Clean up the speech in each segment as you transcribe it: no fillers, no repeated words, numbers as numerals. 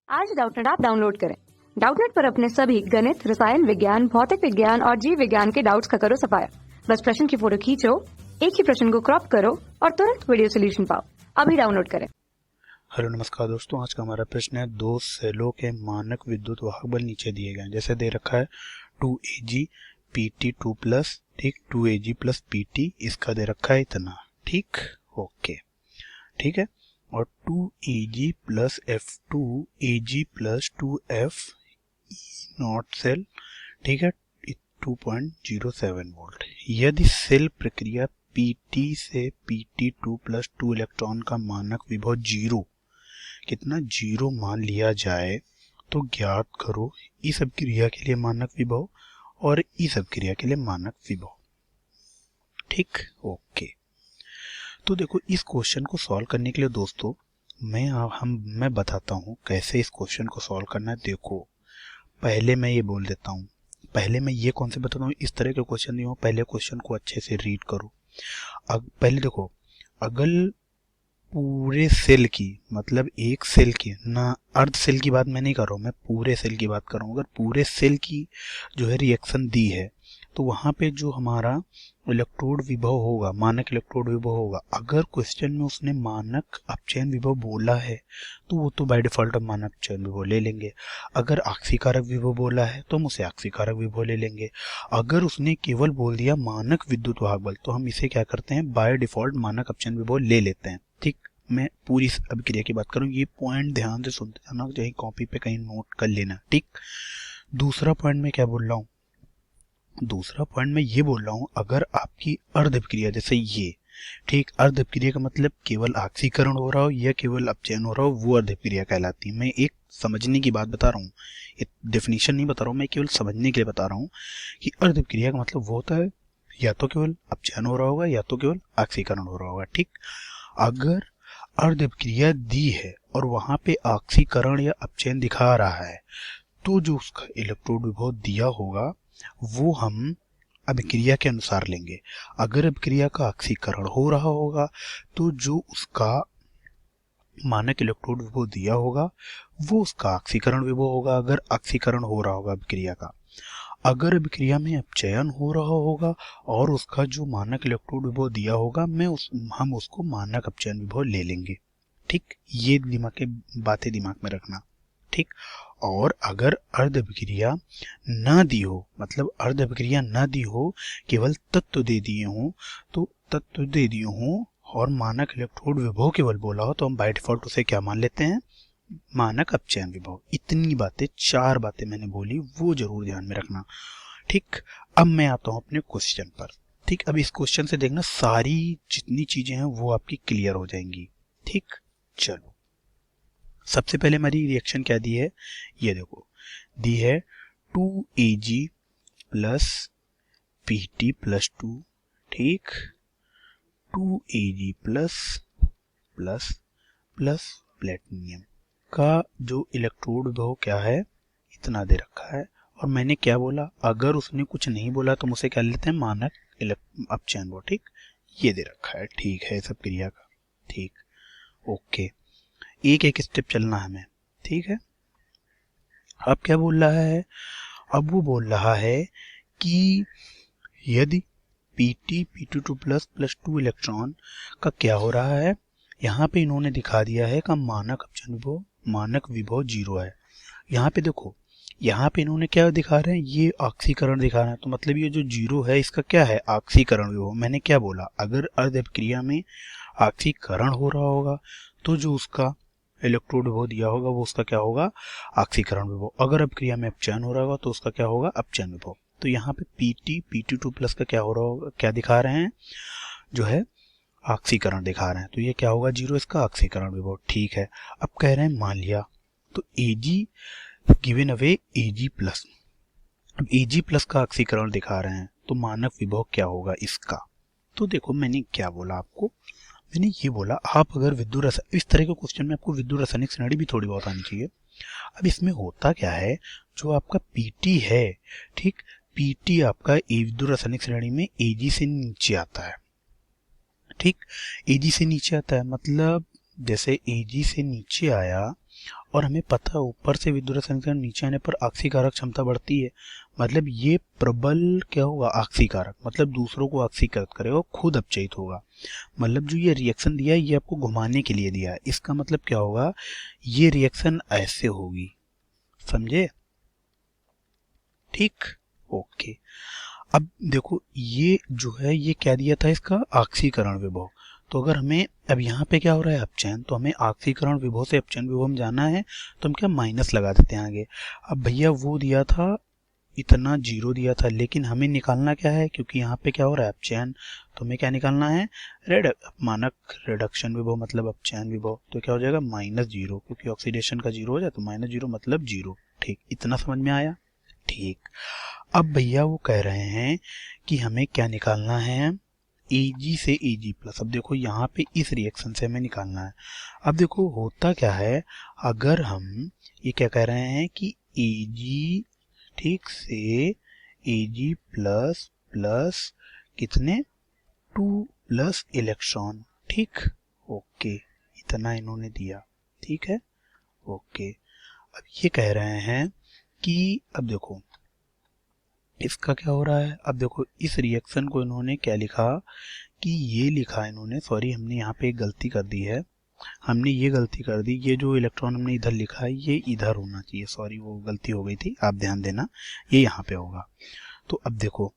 आज Doubtnut app download करें। Doubtnut पर अपने सभी गणित, रसायन विज्ञान, भौतिक विज्ञान और जीव विज्ञान के डाउट्स का करो सफाया। बस प्रश्न की फोटो खींचो, एक ही प्रश्न को क्रॉप करो और तुरंत वीडियो सोल्यूशन पाओ। अभी डाउनलोड करें। हेलो नमस्कार दोस्तों, आज का हमारा प्रश्न है दो सेलों के मानक विद्युत वाहक बल नीचे दिए गए हैं। जैसे दे रखा है 2Ag PT 2 प्लस, ठीक, 2Ag प्लस PT, इसका दे रखा है इतना, ठीक, ओके, ठीक है। और 2Ag plus F2 Ag plus 2F not cell, ठीक है, 2.07 वोल्ट। यदि सेल प्रक्रिया PT से PT2 प्लस 2 इलेक्ट्रॉन का मानक विभव कितना जीरो मान लिया जाए तो ज्ञात करो इस अभिक्रिया के लिए मानक विभव और इस अभिक्रिया के लिए मानक विभव, ठीक, ओके। तो देखो, इस क्वेश्चन को सॉल्व करने के लिए दोस्तों मैं बताता हूँ कैसे इस क्वेश्चन को सॉल्व करना है। देखो, पहले मैं ये बोल देता हूँ, पहले मैं ये कौन से बताता हूँ, इस तरह के क्वेश्चन नहीं हो, पहले क्वेश्चन को अच्छे से रीड करो। पहले देखो, अगर पूरे सेल की, मतलब एक सेल की, ना अर्ध सेल की बात मैं नहीं कर रहा हूँ, मैं पूरे सेल की बात कर रहा हूँ। अगर पूरे सेल की जो है रिएक्शन दी है तो वहाँ पे जो हमारा इलेक्ट्रोड विभव होगा, मानक इलेक्ट्रोड विभव होगा, अगर क्वेश्चन में उसने मानक अपचयन विभव बोला है तो वो तो बाय डिफॉल्ट मानक अपचयन विभव ले लेंगे। अगर आक्सीकारक विभव बोला है तो हम उसे आक्सीकारक विभव ले लेंगे। अगर उसने केवल बोल दिया मानक विद्युत वाहक बल तो हम इसे क्या करते हैं, बाय डिफॉल्ट मानक अपचयन विभव ले लेते हैं, ठीक। मैं पूरी अभिक्रिया की बात करूं, ये पॉइंट ध्यान से सुनते जाना, चाहे कॉपी पे कहीं नोट कर लेना, ठीक। दूसरा पॉइंट मैं क्या बोल रहा हूँ, दूसरा पॉइंट मैं ये बोल रहा हूँ, अगर आपकी अर्ध अभिक्रिया जैसे ये, ठीक, अर्ध अभिक्रिया का मतलब केवल आक्सीकरण हो रहा हो या केवल अपचयन हो रहा हो, वो अर्ध अभिक्रिया कहलाती है। मैं एक समझने की बात बता रहा हूँ, एक डेफिनेशन नहीं बता रहा हूँ, मैं केवल समझने के लिए बता रहा हूँ कि अर्ध अभिक्रिया का मतलब वो होता है या तो केवल अपचयन हो रहा होगा या तो केवल आक्सीकरण हो रहा होगा, ठीक। अगर अर्ध अभिक्रिया दी है और वहां पे आक्सीकरण या अपचयन दिखा रहा है तो जो उसका इलेक्ट्रोड विभव दिया होगा वो हम अभिक्रिया के अनुसार लेंगे। अगर अभिक्रिया का आक्सीकरण हो रहा होगा तो जो उसका मानक इलेक्ट्रोड विभव दिया होगा वो उसका आक्सीकरण विभव होगा, अगर आक्सीकरण हो रहा होगा अभिक्रिया का। अगर अभिक्रिया में अपचयन हो रहा होगा और उसका जो मानक इलेक्ट्रोड विभव दिया होगा हम उसको मानक अपचयन विभव ले लेंगे, ठीक। ये बातें दिमाग में रखना, ठीक। और अगर अर्ध अभिक्रिया ना दी हो, मतलब अर्ध अभिक्रिया ना दी हो, केवल तत्व दे दिए हों, तो तत्व दे दिए हों और मानक इलेक्ट्रोड विभव केवल बोला हो तो हम बाय डिफॉल्ट उसे क्या मान लेते हैं, मानक अपचयन विभव। इतनी बातें, 4 बातें मैंने बोली, वो जरूर ध्यान में रखना, ठीक। अब मैं आता हूं अपने क्वेश्चन पर, ठीक। अब इस क्वेश्चन से देखना सारी जितनी चीजें हैं वो आपकी क्लियर हो जाएंगी, ठीक। चलो, सबसे पहले हमारी रिएक्शन क्या दी है, ये देखो, दी है 2Ag प्लस PT प्लस 2, ठीक, 2Ag plus plus plus platinum का जो इलेक्ट्रोड विभव क्या है, इतना दे रखा है। और मैंने क्या बोला, अगर उसने कुछ नहीं बोला तो मुझे क्या लेते हैं, मानक अपचयन विभव, ठीक, ये दे रखा है, ठीक है, सब क्रिया का, ठीक, ओके। एक एक स्टेप चलना है हमें, ठीक है। अब क्या बोल रहा है, अब वो बोल रहा है कि यदि PT PT2 plus plus 2 electron का क्या हो रहा है, यहाँ पे इन्होंने दिखा दिया है कि मानक अपचयन विभव, मानक विभव 0 है। यहाँ पे देखो, यहाँ पे इन्होंने क्या दिखा रहे हैं, ये आक्सीकरण दिखा रहे हैं, तो मतलब ये जो 0 है इसका क्या है, आक्सीकरण विभव। मैंने क्या बोला, अगर अर्ध अभिक्रिया में आक्सीकरण हो रहा होगा तो जो उसका इलेक्ट्रोड विभव दिया होगा वो उसका क्या होगा, आक्सीकरण विभव। अगर अभिक्रिया में अपचयन हो रहा होगा तो उसका क्या होगा, अपचयन विभव। तो यहाँ पे PT PT2 प्लस का क्या हो रहा होगा, क्या दिखा रहे हैं, जो है आक्सीकरण दिखा रहे हैं, तो ये क्या होगा, 0, इसका आक्सीकरण विभव, ठीक है। अब कह रहे हैं मान लिया, तो Ag given away Ag plus, अब Ag प्लस का आक्सीकरण दिखा रहे हैं तो मानक विभव क्या होगा इसका। तो देखो, मैंने क्या बोला आपको, मैंने ये बोला, आप अगर विद्युत इस तरह के क्वेश्चन में आपको विद्युत रासायनिक श्रेणी भी थोड़ी बहुत आनी चाहिए। अब इसमें होता क्या है, जो आपका PT है, ठीक, PT आपका विद्युत रासायनिक श्रेणी में Ag से नीचे आता है, ठीक, Ag से नीचे आता है, मतलब जैसे Ag से नीचे आया और हमें पता है ऊपर से विद्युत समीकरण नीचे आने पर आक्सीकारक क्षमता बढ़ती है, मतलब ये प्रबल क्या होगा, आक्सीकारक, मतलब दूसरों को आक्सीकृत करेगा, खुद अपचयित होगा। मतलब जो ये रिएक्शन दिया है ये आपको घुमाने के लिए दिया है, इसका मतलब क्या होगा, ये रिएक्शन ऐसे होगी, समझे, ठीक, ओके। अब देखो ये जो है ये क्या दिया था, इसका आक्सीकरण विभव। तो अगर हमें अब यहाँ पे क्या हो रहा है, अपचयन, तो हमें आक्सीकरण विभव से अपचयन विभव में जाना है, तो हम क्या माइनस लगा देते हैं आगे। अब भैया वो दिया था इतना, जीरो दिया था, लेकिन हमें निकालना क्या है, क्योंकि यहाँ पे क्या हो रहा है अपचयन, तो हमें क्या निकालना है, मानक रिडक्शन विभव मतलब अपचयन विभव। तो क्या हो जाएगा माइनस जीरो, क्योंकि ऑक्सीडेशन का जीरो हो जाए तो माइनस जीरो मतलब जीरो। ठीक, इतना समझ में आया, ठीक। अब भैया वो कह रहे हैं कि हमें क्या निकालना है, Ag से Ag प्लस। अब देखो यहाँ पे इस रिएक्शन से हमें निकालना है। अब देखो होता क्या है, अगर हम ये क्या कह रहे हैं कि Ag ठीक से Ag प्लस प्लस कितने 2 प्लस इलेक्ट्रॉन, ठीक, ओके, इतना इन्होंने दिया, ठीक है, ओके। अब ये कह रहे हैं कि अब देखो इसका क्या हो रहा है, अब देखो इस रिएक्शन को इन्होंने क्या लिखा कि ये लिखा इन्होंने, सॉरी हमने यहाँ पे एक गलती कर दी है, हमने ये गलती कर दी, ये जो इलेक्ट्रॉन हमने इधर लिखा है ये इधर होना चाहिए, सॉरी वो गलती हो गई थी, आप ध्यान देना, ये यहाँ पे होगा। तो अब देखो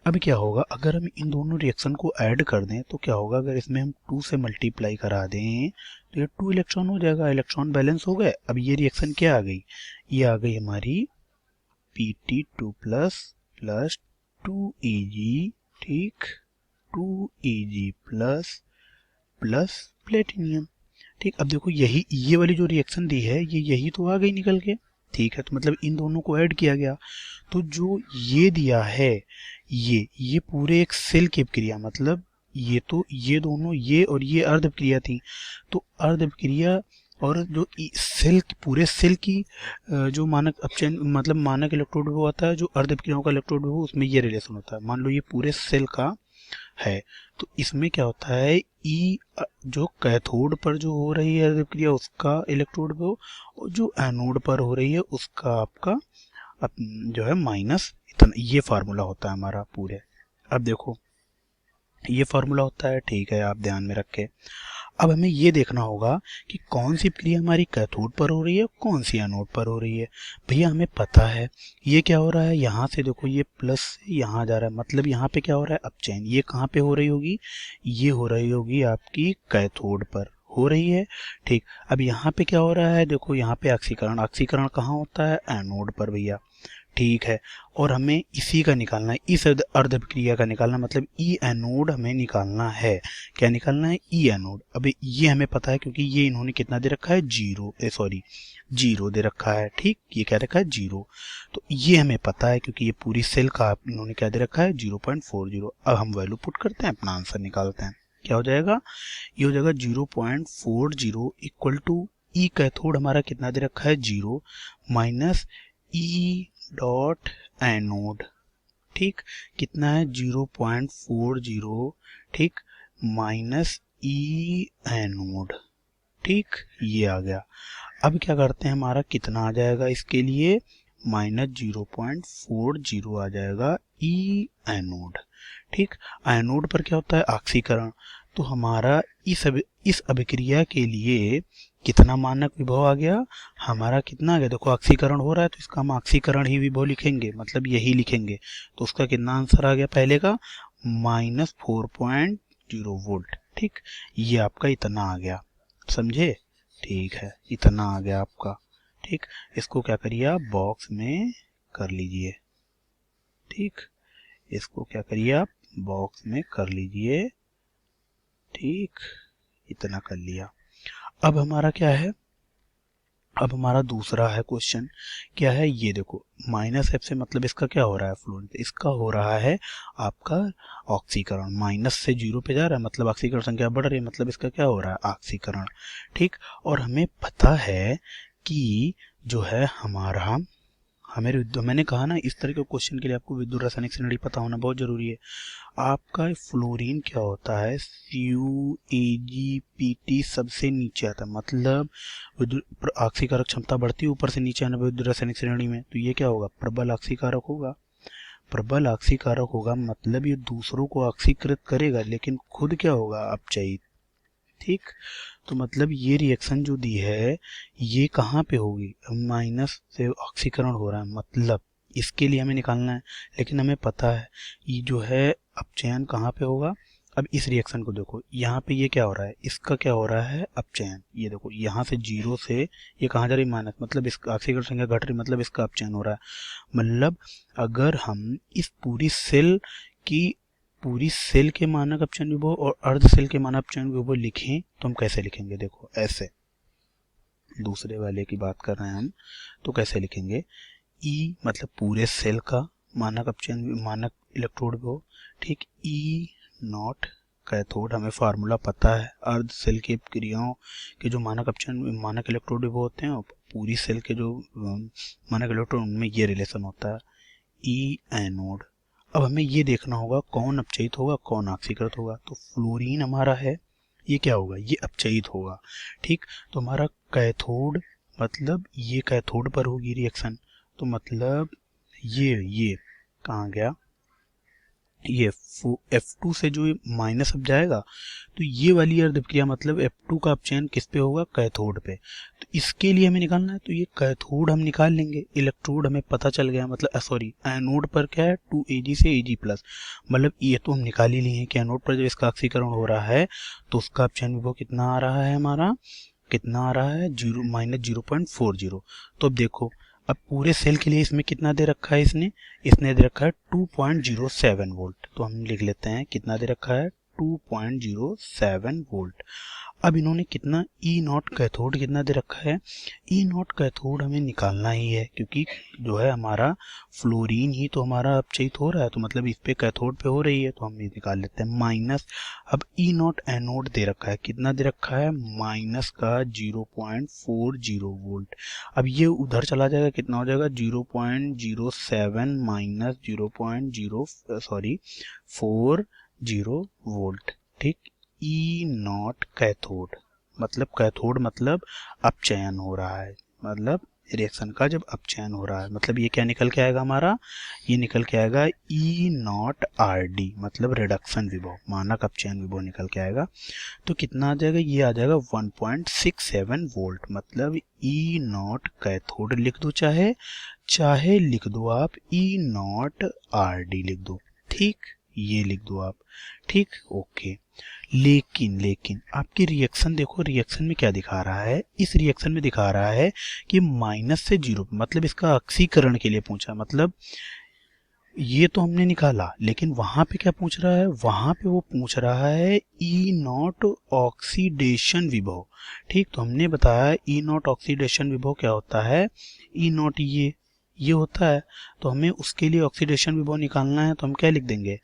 अब क्या होगा, अगर हम इन दोनों रिएक्शन को ऐड कर दें तो क्या होगा, अगर इसमें हम 2 से मल्टीप्लाई करा दें तो ये 2 इलेक्ट्रॉन हो जाएगा, इलेक्ट्रॉन बैलेंस हो गए। अब ये रिएक्शन क्या आ गई, ये आ गई हमारी Pt2 प्लस प्लस 2Ag, ठीक, 2Ag प्लस प्लस प्लेटिनियम, ठीक। अब देखो यही ये वाली जो रिएक्शन दी है ये यही तो आ गई निकल के, ठीक है, तो मतलब इन दोनों को ऐड किया गया, तो जो ये दिया है ये पूरे एक सेल की अभिक्रिया, मतलब ये तो ये दोनों ये और ये अर्ध अभिक्रिया थी, तो अर्ध अभिक्रिया और जो सेल पूरे सेल की जो मानक अपचयन मतलब मानक इलेक्ट्रोड विभव आता है, जो अर्ध अभिक्रियाओं का इलेक्ट्रोड विभव, उसमें ये रिलेशन होता है। मान लो ये पूरे सेल का है, तो इसमें क्या होता है, ई जो कैथोड पर जो हो रही है अभिक्रिया उसका इलेक्ट्रोड विभव, और जो एनोड पर हो रही है उसका आपका जो है माइनस इतना, ये फार्मूला होता है हमारा पूरे। अब देखो ये फार्मूला होता है, ठीक है, आप ध्यान में रखें। अब हमें ये देखना होगा कि कौन सी क्रिया हमारी कैथोड पर हो रही है, कौन सी एनोड पर हो रही है। भैया हमें पता है ये क्या हो रहा है, यहाँ से देखो ये प्लस से यहाँ जा रहा है, मतलब यहाँ पे क्या हो रहा है अपचयन, ये कहाँ पे हो रही होगी, ये हो रही होगी आपकी कैथोड पर हो रही है, ठीक। अब यहाँ पे क्या हो रहा है, देखो यहाँ पे ऑक्सीकरण, ऑक्सीकरण कहाँ होता है, एनोड पर भैया, ठीक है। और हमें इसी का निकालना है, इस अर्ध अभिक्रिया का निकालना, मतलब ई एनोड हमें निकालना है, क्या निकालना है, ई एनोड। अब ये हमें पता है क्योंकि ये इन्होंने कितना दे रखा है, जीरो दे रखा है, ठीक, ये क्या रखा है, जीरो, तो ये हमें पता है क्योंकि ये पूरी सेल का इन्होंने क्या दे रखा है, 0.40। अब हम वैल्यू पुट करते हैं, अपना आंसर निकालते हैं, क्या हो जाएगा, ये हो जाएगा 0.40 इक्वल टू ई कैथोड हमारा कितना दे रखा है, 0 माइनस ई डॉट एनोड, ठीक, कितना है 0.40, ठीक, माइनस ई एनोड, ठीक, ये आ गया। अब क्या करते हैं, हमारा कितना आ जाएगा इसके लिए, माइनस 0.40 आ जाएगा ई एनोड, ठीक। एनोड पर क्या होता है, ऑक्सीकरण, तो हमारा इस अभिक्रिया के लिए कितना मानक विभव आ गया, हमारा कितना आ गया, देखो ऑक्सीकरण हो रहा है तो इसका हम ऑक्सीकरण ही विभव लिखेंगे, मतलब यही लिखेंगे, तो उसका कितना आंसर आ गया पहले का, माइनस 4.0 वोल्ट, ठीक, ये आपका इतना आ गया, समझे, ठीक है, इतना आ गया आपका, ठीक। इसको क्या करिए आप बॉक्स में कर लीजिए, ठीक, इसको क्या करिए आप बॉक्स में कर लीजिए, ठीक, इतना कर लिया। अब हमारा क्या है, अब हमारा दूसरा है क्वेश्चन, क्या है, ये देखो माइनस एफ से मतलब इसका क्या हो रहा है, फ्लोरेंस, इसका हो रहा है आपका ऑक्सीकरण, माइनस से 0 पे जा रहा है मतलब ऑक्सीकरण संख्या बढ़ रही है, मतलब इसका क्या हो रहा है, ऑक्सीकरण, ठीक। और हमें पता है कि जो है हमारा मैंने कहा ना इस तरह के क्वेश्चन के लिए आपको विद्युत रासायनिक श्रेणी पता होना बहुत जरूरी है। आपका फ्लोरीन क्या होता है, CuAgPt सबसे नीचे आता है, मतलब विद्युत ऑक्सीकारक क्षमता बढ़ती है ऊपर से नीचे आने पर विद्युत रासायनिक श्रेणी में, तो ये क्या होगा, प्रबल ऑक्सीकारक होगा। प्रबल ऑक्सीकारक होगा मतलब ये दूसरों को ऑक्सीकृत करेगा लेकिन खुद क्या होगा, अपचयित। ठीक, तो मतलब ये रिएक्शन जो दी है ये कहाँ पे होगी, माइनस से ऑक्सीकरण हो रहा है, मतलब इसके लिए हमें निकालना है, लेकिन हमें पता है ये जो है अपचयन कहाँ पे होगा। अब इस रिएक्शन को देखो, यहाँ पे ये क्या हो रहा है, इसका क्या हो रहा है, अपचयन। ये देखो यहाँ से 0 से ये कहाँ जा रही, माइनस, मतलब इस ऑक्सीकरण संख्या घट रही, मतलब इसका अपचयन हो रहा है। मतलब अगर हम इस पूरी सेल के मानक अपचयन विभव और अर्ध सेल के मानक अपचयन विभव लिखें तो हम कैसे लिखेंगे, देखो ऐसे, दूसरे वाले की बात कर रहे हैं हम, तो कैसे लिखेंगे, E मतलब पूरे सेल का मानक अपचयन मानक इलेक्ट्रोड विभव, ठीक, E नॉट कैथोड, हमें फार्मूला पता है, अर्ध सेल की क्रियाओं के जो मानक अपचयन मानक इलेक्ट्रोड विभव होते हैं और पूरी सेल के जो मानक इलेक्ट्रोड, उनमें ये रिलेशन होता है, E एनोड। अब हमें ये देखना होगा कौन अपचयित होगा कौन ऑक्सीकृत होगा, तो फ्लोरीन हमारा है, ये क्या होगा, ये अपचयित होगा। ठीक, तो हमारा कैथोड, मतलब ये कैथोड पर होगी रिएक्शन, तो मतलब ये कहाँ गया, ये F2 से जो माइनस अब जाएगा तो ये वाली अर्धविक्रिया मतलब F2 का अपचयन किस पे होगा, कैथोड पे। तो इसके लिए हमें निकालना है, तो ये कैथोड हम निकाल लेंगे, इलेक्ट्रोड हमें पता चल गया, मतलब सॉरी एनोड पर क्या है 2Ag से Ag प्लस, मतलब ये तो हम निकाल ही लिए हैं कि एनोड पर जब इसका ऑक्सीकरण हो रहा है तो उसका अपचयन विभव कितना आ रहा है, हमारा कितना आ रहा है, -0.40। तो अब देखो, अब पूरे सेल के लिए इसमें कितना दे रखा है, इसने दे रखा है 2.07 वोल्ट, तो हम लिख लेते हैं कितना दे रखा है, 2.07 वोल्ट। अब इन्होंने कितना E नॉट कैथोड कितना दे रखा है, E नॉट कैथोड हमें निकालना ही है क्योंकि जो है हमारा फ्लोरीन ही तो हमारा अपचयित हो रहा है, तो मतलब इस पे कैथोड पे हो रही है, तो हम ये निकाल लेते हैं माइनस। अब E नॉट एनोड दे रखा है, कितना दे रखा है, माइनस का 0.40 वोल्ट। अब ये उधर चला जाएगा, कितना हो जाएगा, 0.07 माइनस 0.40 वोल्ट। ठीक, E नॉट कैथोड मतलब अपचयन हो रहा है, मतलब रिएक्शन का जब अपचयन हो रहा है, मतलब ये क्या निकल के आएगा हमारा, ये निकल के आएगा E नॉट RD, मतलब रिडक्शन विभव, मानक अपचयन विभव निकल के आएगा। तो कितना आ जाएगा, ये आ जाएगा 1.67 वोल्ट, मतलब E नॉट कैथोड लिख दो, चाहे लिख दो आप E नॉट RD लिख दो, ठीक, ये लिख दो आप, ठीक, ओके। लेकिन आपकी रिएक्शन देखो, रिएक्शन में क्या दिखा रहा है, इस रिएक्शन में दिखा रहा है कि माइनस से 0, मतलब इसका ऑक्सीकरण के लिए पूछा, मतलब ये तो हमने निकाला, लेकिन वहां पे क्या पूछ रहा है, वहां पे वो पूछ रहा है E नॉट ऑक्सीडेशन विभव। ठीक, तो हमने बताया E नॉट ऑक्सीडेशन विभव क्या होता है, E नॉट ये होता है, तो हमें उसके लिए ऑक्सीडेशन विभव निकालना है, तो हम क्या लिख देंगे,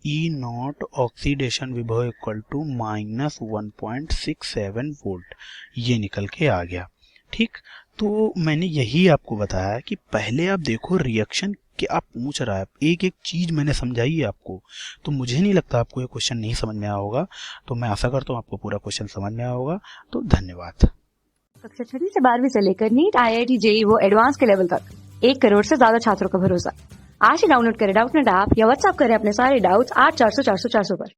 E नॉट ऑक्सीडेशन विभव इक्वल टू माइनस 1.67 वोल्ट, ये निकल के आ गया। ठीक, तो मैंने यही आपको बताया कि पहले आप देखो रिएक्शन क्या पूछ रहा है, एक एक चीज मैंने समझाई है आपको, तो मुझे नहीं लगता आपको ये क्वेश्चन नहीं समझ में आया होगा, तो मैं आशा करता हूँ आपको पूरा क्वेश्चन समझ में आया होगा। तो धन्यवाद। कक्षा 6 से 12वीं से लेकर नीट, IIT, JEE वो एडवांस के लेवल तक 1 करोड़ से ज्यादा छात्रों का भरोसा। आज ही डाउनलोड करें डाउटनेट ऐप या व्हाट्सएप करें अपने सारे डाउट्स 8400 400 400 पर।